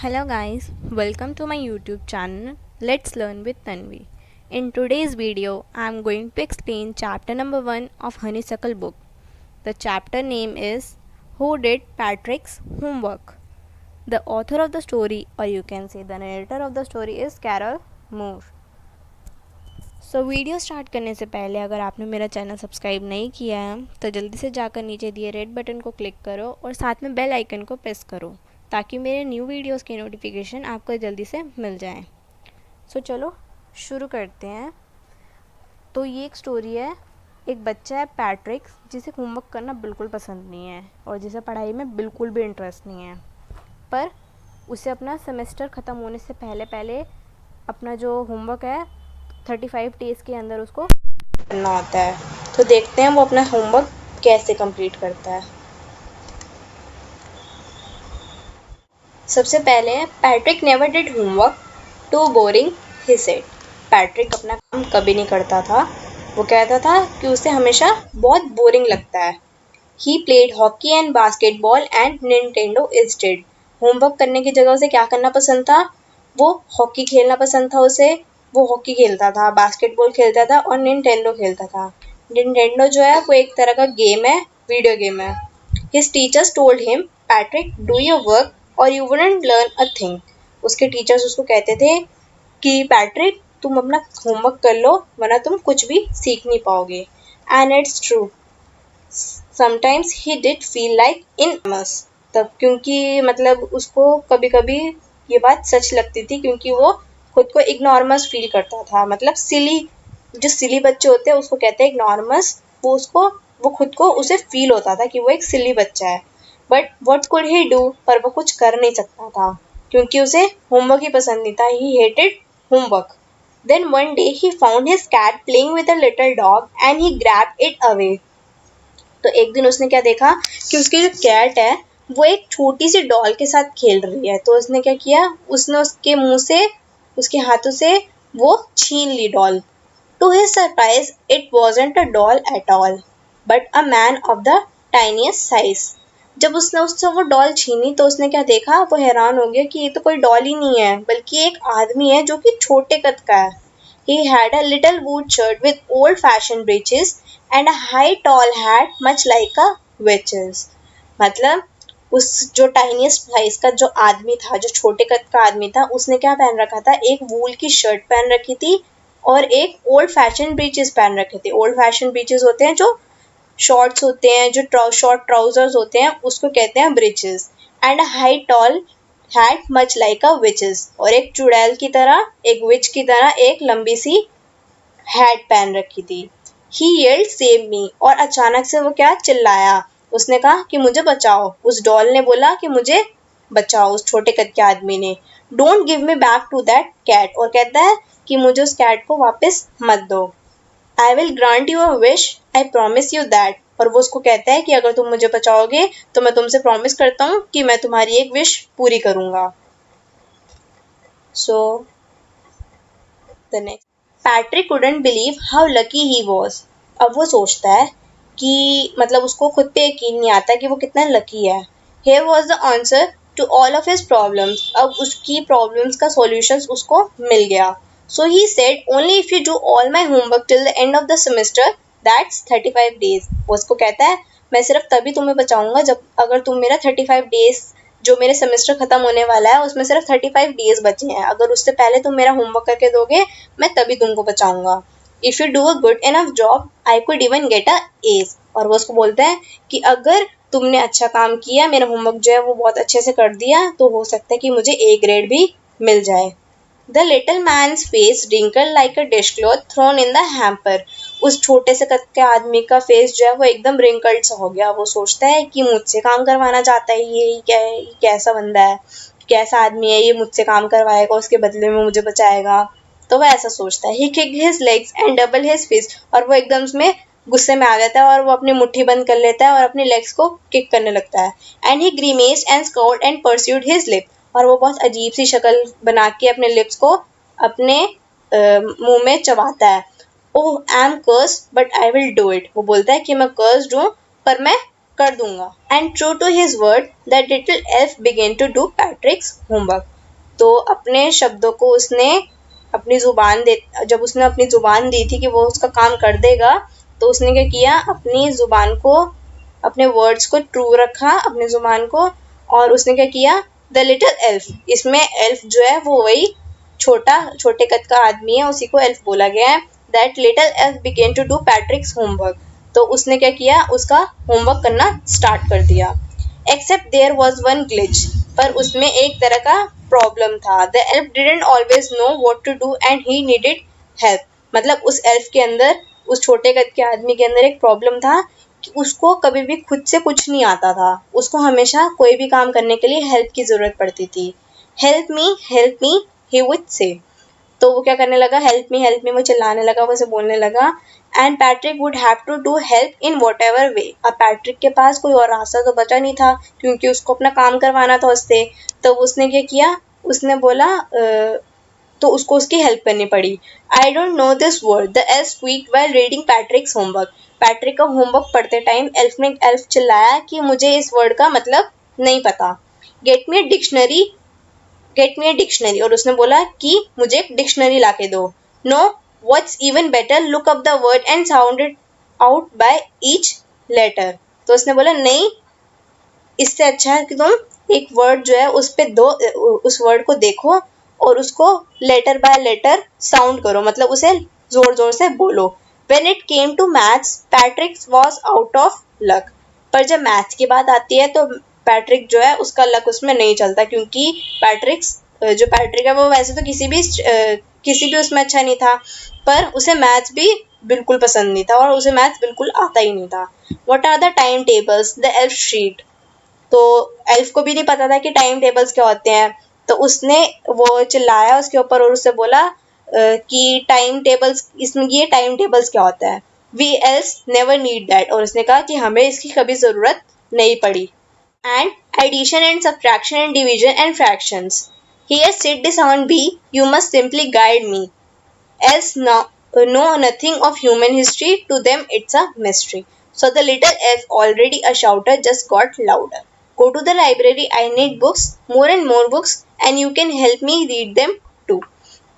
Hello guys, welcome to my YouTube channel Let's Learn with Tanvi. In today's video, I am going to explain chapter number 1 of Honeysuckle book. The chapter name is Who Did Patrick's Homework? The author of the story, or you can say the narrator of the story, is Carol Moore. So video start करने से पहले अगर आपने मेरा channel subscribe नहीं किया है तो जल्दी से जाकर नीचे दिए रेड बटन को क्लिक करो और साथ में बेल आइकन को प्रेस करो ताकि मेरे न्यू वीडियोस की नोटिफिकेशन आपको जल्दी से मिल जाए। सो चलो शुरू करते हैं। तो ये एक स्टोरी है। एक बच्चा है पैट्रिक जिसे होमवर्क करना बिल्कुल पसंद नहीं है और जिसे पढ़ाई में बिल्कुल भी इंटरेस्ट नहीं है, पर उसे अपना सेमेस्टर ख़त्म होने से पहले पहले अपना जो होमवर्क है 35 डेज़ के अंदर उसको करना होता है। तो देखते हैं वो अपना होमवर्क कैसे कंप्लीट करता है। सबसे पहले Patrick never did homework, too boring he said. Patrick अपना काम कभी नहीं करता था। वो कहता था कि उसे हमेशा बहुत बोरिंग लगता है। He played hockey and basketball and Nintendo instead. Homework करने की जगह उसे क्या करना पसंद था? वो हॉकी खेलना पसंद था उसे। वो हॉकी खेलता था, बास्केटबॉल खेलता था और निंटेंडो खेलता था। निंटेंडो जो है वो एक तरह का गेम है, वीडियो गेम है। His teachers told him, Patrick do your work or you wouldn't learn a thing. उसके टीचर्स उसको कहते थे कि पैट्रिक तुम अपना होमवर्क कर लो वरना तुम कुछ भी सीख नहीं पाओगे। And it's true, sometimes he did feel like in मस। तब क्योंकि मतलब उसको कभी कभी ये बात सच लगती थी क्योंकि वो खुद को इग्नॉर्मस फील करता था। मतलब सिली, जो सिली बच्चे होते हैं उसको कहते हैं इग्नॉर्मस। वो खुद को उसे फील होता था कि वो एक सिली बच्चा है। But what could he do, पर वो कुछ कर नहीं सकता था क्योंकि उसे होमवर्क ही पसंद नहीं था। He hated homework. Then one day he found his cat playing with a little dog and he grabbed it away. तो एक दिन उसने क्या देखा कि उसकी जो कैट है वो एक छोटी सी डॉल के साथ खेल रही है। तो उसने क्या किया, उसने उसके मुंह से, उसके हाथों से वो छीन ली doll. To his surprise it wasn't a doll at all but a man of the tiniest size. जब उसने उससे वो डॉल छीनी तो उसने क्या देखा, वो हैरान हो गया कि ये तो कोई डॉल ही नहीं है बल्कि एक आदमी है जो कि छोटे कद का है। He had a little wood shirt with old-fashioned breeches and a high tall hat much like a witch's. मतलब उस जो टाइनीस्ट साइज का जो आदमी था, जो छोटे कद का आदमी था, उसने क्या पहन रखा था? एक वूल की शर्ट पहन रखी थी और एक ओल्ड फैशन ब्रीचेस पहन रखे थे। ओल्ड फैशन ब्रीचेस होते हैं जो शॉर्ट्स होते हैं, जो शॉर्ट ट्राउजर्स होते हैं उसको कहते हैं breeches. And high tall hat much like a witches, और एक चुड़ैल की तरह, एक विच की तरह एक लंबी सी हैट पहन रखी थी। ही येल्ड सेव मी, और अचानक से वो क्या चिल्लाया, उसने कहा कि मुझे बचाओ। उस डॉल ने बोला कि मुझे बचाओ, उस छोटे कद के आदमी ने। Don't give me back to that cat, और कहता है कि मुझे उस कैट को वापस मत दो। I will grant you a wish, I promise you that, और वो उसको कहता है कि अगर तुम मुझे बचाओगे तो मैं तुमसे प्रॉमिस करता हूँ कि मैं तुम्हारी एक विश पूरी करूंगा। So the next, Patrick couldn't believe how lucky he was. अब वो सोचता है कि मतलब उसको खुद पे यकीन नहीं आता कि वो कितना लकी है। Here was the answer to all of his problems. अब उसकी प्रॉब्लम्स का सॉल्यूशन उसको मिल गया। So he said only if you do all my homework till the end of the semester, that's 35 days. वो उसको कहता है मैं सिर्फ तभी तुम्हें बचाऊंगा जब अगर तुम मेरा 35 डेज, जो मेरे सेमेस्टर खत्म होने वाला है उसमें सिर्फ 35 डेज बचे हैं, अगर उससे पहले तुम मेरा होमवर्क करके दोगे मैं तभी तुमको बचाऊंगा। If you do a good enough job I could even get a A. और वो उसको बोलता है कि अगर तुमने अच्छा काम किया, मेरा होमवर्क जो है वो बहुत अच्छे से कर दिया, तो हो सकता है कि मुझे ए ग्रेड भी मिल जाए। The little man's face wrinkle like a dish cloth thrown in the hamper. उस छोटे से कद के आदमी का फेस जो है वो एकदम रिंकल्ड सा हो गया। वो सोचता है कि मुझसे काम करवाना चाहता है ये क्या है, ये कैसा बंदा है, कैसा आदमी है ये, मुझसे काम करवाएगा उसके बदले में मुझे बचाएगा। तो वह ऐसा सोचता है। He kick his legs and double his fist, और वो एकदम में गुस्से में आ जाता है और वो अपनी मुट्ठी बंद कर लेता है और अपने लेग्स को किक करने लगता है। And he grimaced and scowled and pursued his lip, और वो बहुत अजीब सी शक्ल बना के अपने लिप्स को अपने मुंह में चबाता है। Oh I am curse but I will do it. वो बोलता है कि मैं कर्स्ड हूँ पर मैं कर दूंगा। And true to his word that little elf began to do Patrick's homework. तो अपने शब्दों को उसने जब उसने अपनी जुबान दी थी कि वो उसका काम कर देगा, तो उसने क्या किया, अपनी जुबान को, अपने वर्ड्स को ट्रू रखा, अपनी जुबान को। और उसने क्या किया, द लिटिल एल्फ, इसमें एल्फ जो है वो वही छोटे कद का आदमी है, उसी को एल्फ बोला गया है। That little elf began to do Patrick's homework, तो उसने क्या किया, उसका होमवर्क करना स्टार्ट कर दिया। Except there was one glitch, पर उसमें एक तरह का प्रॉब्लम था। The elf didn't always know what to do and he needed help, मतलब उस एल्फ के अंदर, उस छोटे कद के आदमी के अंदर एक प्रॉब्लम था कि उसको कभी भी खुद से कुछ नहीं आता था, उसको हमेशा कोई भी काम करने के लिए हेल्प की जरूरत पड़ती थी। Help me he would say, तो वो क्या करने लगा, हेल्प मी, वो चिल्लाने लगा, वो ऐसे बोलने लगा। And Patrick would have to do help in whatever way, अब पैट्रिक के पास कोई और रास्ता तो बचा नहीं था, क्योंकि उसको अपना काम करवाना था उससे। तो उसने क्या किया, उसने बोला तो उसको उसकी हेल्प करनी पड़ी। I don't know this word, the elf squeaked while reading Patrick's homework, Patrick का होमवर्क पढ़ते टाइम एल्फ चिल्लाया कि मुझे इस वर्ड का मतलब नहीं पता। Get me dictionary get me a dictionary, और उसने बोला कि मुझे एक डिक्शनरी ला के दो। No, what's even better, look up the word and sound it out by each letter, तो उसने बोला नहीं, इससे अच्छा है कि तुम एक वर्ड जो है उस पे दो, उस वर्ड को देखो और उसको लेटर बाय लेटर साउंड करो, मतलब उसे जोर जोर से बोलो। When it came to maths, Patrick was out of luck, पर जब मैथ्स की बात आती है तो पैट्रिक जो है उसका लक उसमें नहीं चलता, क्योंकि पैट्रिक है वो वैसे तो किसी भी उसमें अच्छा नहीं था, पर उसे मैथ्स भी बिल्कुल पसंद नहीं था और उसे मैथ्स बिल्कुल आता ही नहीं था। What are the time tables? The elf shrieked, तो एल्फ को भी नहीं पता था कि टाइम टेबल्स क्या होते हैं, तो उसने वो चिल्लाया उसके ऊपर और उससे बोला कि टाइम टेबल्स, इसमें ये टाइम टेबल्स क्या होता है। We else never need that, और उसने कहा कि हमें इसकी कभी जरूरत नहीं पड़ी। And addition and subtraction and division and fractions, here sit the sound be, you must simply guide me, else know nothing of human history, to them it's a mystery. So the little elf, already a shouter, just got louder. Go to the library, I need books, more and more books, and you can help me read them too.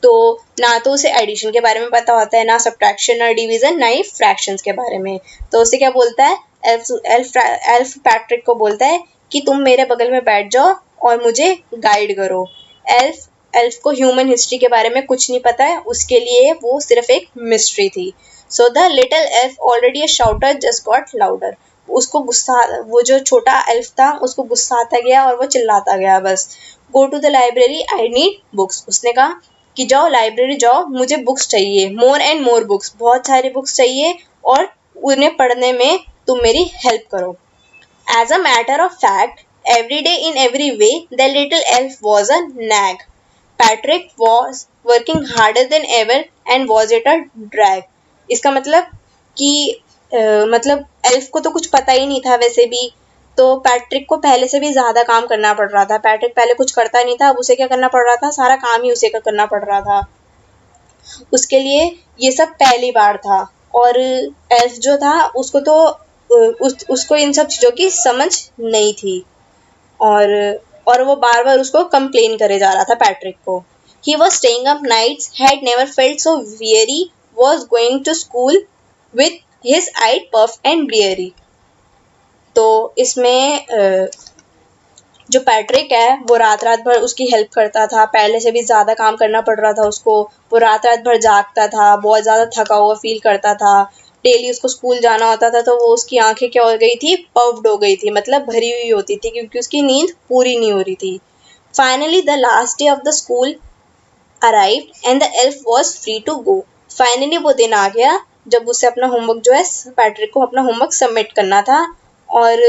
तो ना तो उसे addition के बारे में पता होता है, ना सब्ट्रैक्शन और डिवीजन, ना ही फ्रैक्शंस के बारे में। तो उसे क्या बोलता है, एल्फ पैट्रिक को बोलता है कि तुम मेरे बगल में बैठ जाओ और मुझे गाइड करो। एल्फ एल्फ को ह्यूमन हिस्ट्री के बारे में कुछ नहीं पता है, उसके लिए वो सिर्फ एक मिस्ट्री थी। So the little elf, already a शाउटर, just got louder, उसको गुस्सा, वो जो छोटा एल्फ था उसको गुस्सा आता गया और वो चिल्लाता गया बस। Go to the library, I need books, उसने कहा कि जाओ लाइब्रेरी जाओ, मुझे बुक्स चाहिए, मोर एंड मोर बुक्स, बहुत सारी बुक्स चाहिए और उन्हें पढ़ने में तुम मेरी हेल्प करो। As a matter of fact, every day in every way, the little elf was a nag. Patrick was working harder than ever and was it a drag. इसका मतलब कि मतलब एल्फ को तो कुछ पता ही नहीं था वैसे भी, तो पैट्रिक को पहले से भी ज्यादा काम करना पड़ रहा था। पैट्रिक पहले कुछ करता नहीं था, अब उसे क्या करना पड़ रहा था, सारा काम ही उसे का करना पड़ रहा था। उसके लिए ये सब पहली बार था, और एल्फ जो था उसको तो उसको इन सब चीजों की समझ नहीं थी, और वो बार बार उसको कंप्लेन करे जा रहा था पैट्रिक को। He was staying up nights, had never felt so weary, was going to school with his eye puff and bleary. तो इसमें जो पैट्रिक है वो रात रात भर उसकी हेल्प करता था, पहले से भी ज्यादा काम करना पड़ रहा था उसको, वो रात रात भर जागता था, बहुत ज्यादा थका हुआ फील करता था। डेली उसको स्कूल जाना होता था तो वो उसकी आंखें क्या हो गई थी, पफ्ड हो गई थी, मतलब भरी हुई होती थी, क्योंकि उसकी नींद पूरी नहीं हो रही थी। Finally the last day of the school arrived and the elf was free to go, finally वो दिन आ गया जब उसे अपना होमवर्क जो है, पैट्रिक को अपना होमवर्क सबमिट करना था, और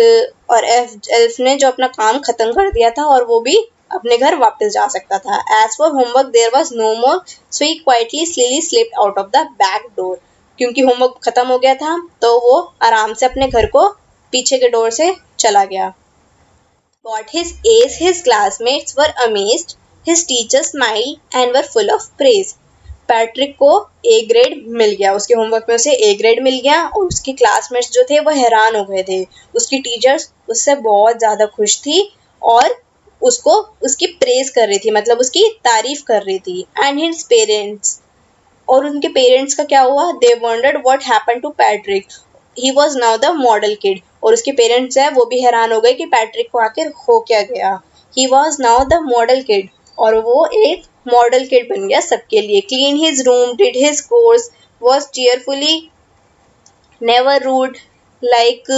एल्फ ने जो अपना काम खत्म कर दिया था और वो भी अपने घर वापस जा सकता था। As for homework there was no more, so he quietly slyly slipped out of the back door, क्योंकि होमवर्क खत्म हो गया था तो वो आराम से अपने घर को पीछे के डोर से चला गया। Got his A's, his classmates were amazed, his teachers smiled and were full of praise. Patrick को ए ग्रेड मिल गया, उसके होमवर्क में उसे ए ग्रेड मिल गया, और उसकी क्लासमेट्स जो थे वो हैरान हो गए थे, उसकी टीचर्स उससे बहुत ज़्यादा खुश थी और उसको उसकी प्रेज कर रही थी, मतलब उसकी तारीफ कर रही थी। एंड हिज पेरेंट्स, और उनके पेरेंट्स का क्या हुआ, they wondered what happened to Patrick, he was now the model kid. और उसके पेरेंट्स है वो भी हैरान हो गए कि पैट्रिक को आखिर हो क्या गया। ही was now the model kid, और वो एक मॉडल किड बन गया सबके लिए। Clean his room, did his course, was cheerfully, never rude, like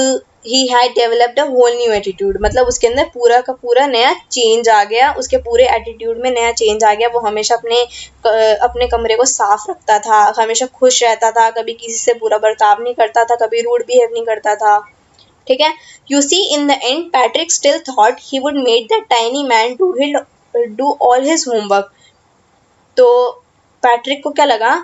he had developed a whole new attitude, मतलब उसके अंदर पूरा का पूरा नया चेंज आ गया, उसके पूरे एटीट्यूड में नया चेंज आ गया। वो हमेशा अपने कमरे को साफ रखता था, हमेशा खुश रहता था, कभी किसी से बुरा बर्ताव नहीं करता था, कभी रूड बिहेव नहीं करता था। ठीक है, you see in the end Patrick still thought he would make the tiny man do all his homework. तो पैट्रिक को क्या लगा,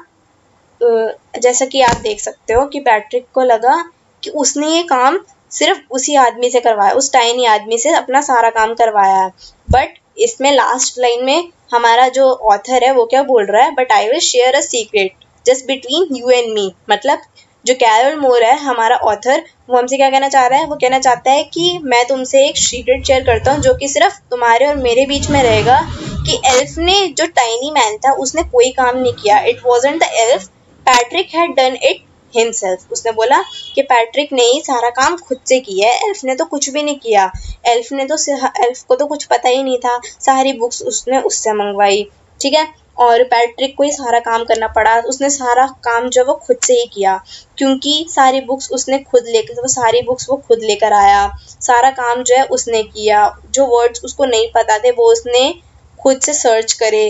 जैसा कि आप देख सकते हो कि पैट्रिक को लगा कि उसने ये काम सिर्फ उसी आदमी से करवाया, उस टाइनी आदमी से अपना सारा काम करवाया है। बट इसमें लास्ट लाइन में हमारा जो ऑथर है वो क्या बोल रहा है, but I will share a secret just between you and me. मतलब जो कैरल मोर है हमारा ऑथर, वो हमसे क्या कहना चाह रहा है, वो कहना चाहता है कि मैं तुमसे एक सीक्रेट शेयर करता हूँ जो कि सिर्फ तुम्हारे और मेरे बीच में रहेगा, कि एल्फ ने, जो टाइनी मैन था, उसने कोई काम नहीं किया। It wasn't the elf, Patrick had done it himself. उसने बोला कि पैट्रिक ने ही सारा काम खुद से किया है, एल्फ ने तो कुछ भी नहीं किया। एल्फ को तो कुछ पता ही नहीं था, सारी बुक्स उसने उससे मंगवाई। ठीक है, और पैट्रिक को ही सारा काम करना पड़ा, उसने सारा काम जो वो खुद से ही किया, क्योंकि सारी बुक्स उसने खुद लेकर, वो सारी बुक्स वो खुद लेकर आया, सारा काम जो है उसने किया, जो वर्ड्स उसको नहीं पता थे वो उसने खुद से सर्च करे।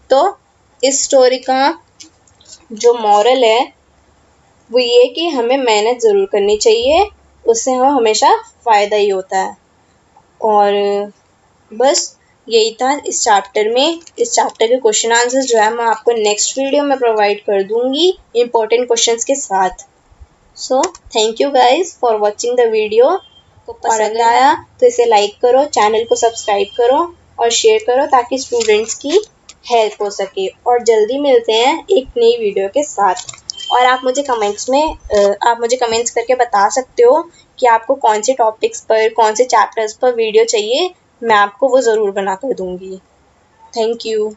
तो इस स्टोरी का जो मॉरल है वो ये कि हमें मेहनत ज़रूर करनी चाहिए, उससे हमें हमेशा फ़ायदा ही होता है। और बस यही था इस चैप्टर में। इस चैप्टर के क्वेश्चन आंसर्स जो है मैं आपको नेक्स्ट वीडियो में प्रोवाइड कर दूंगी इम्पोर्टेंट क्वेश्चंस के साथ। So thank you guys for watching the video. को पसंद आया तो इसे लाइक करो, चैनल को सब्सक्राइब करो और शेयर करो ताकि स्टूडेंट्स की हेल्प हो सके। और जल्दी मिलते हैं एक नई वीडियो के साथ। और आप मुझे कमेंट्स करके बता सकते हो कि आपको कौन से टॉपिक्स पर, कौन से चैप्टर्स पर वीडियो चाहिए, मैं आपको वो ज़रूर बना कर दूंगी। Thank you.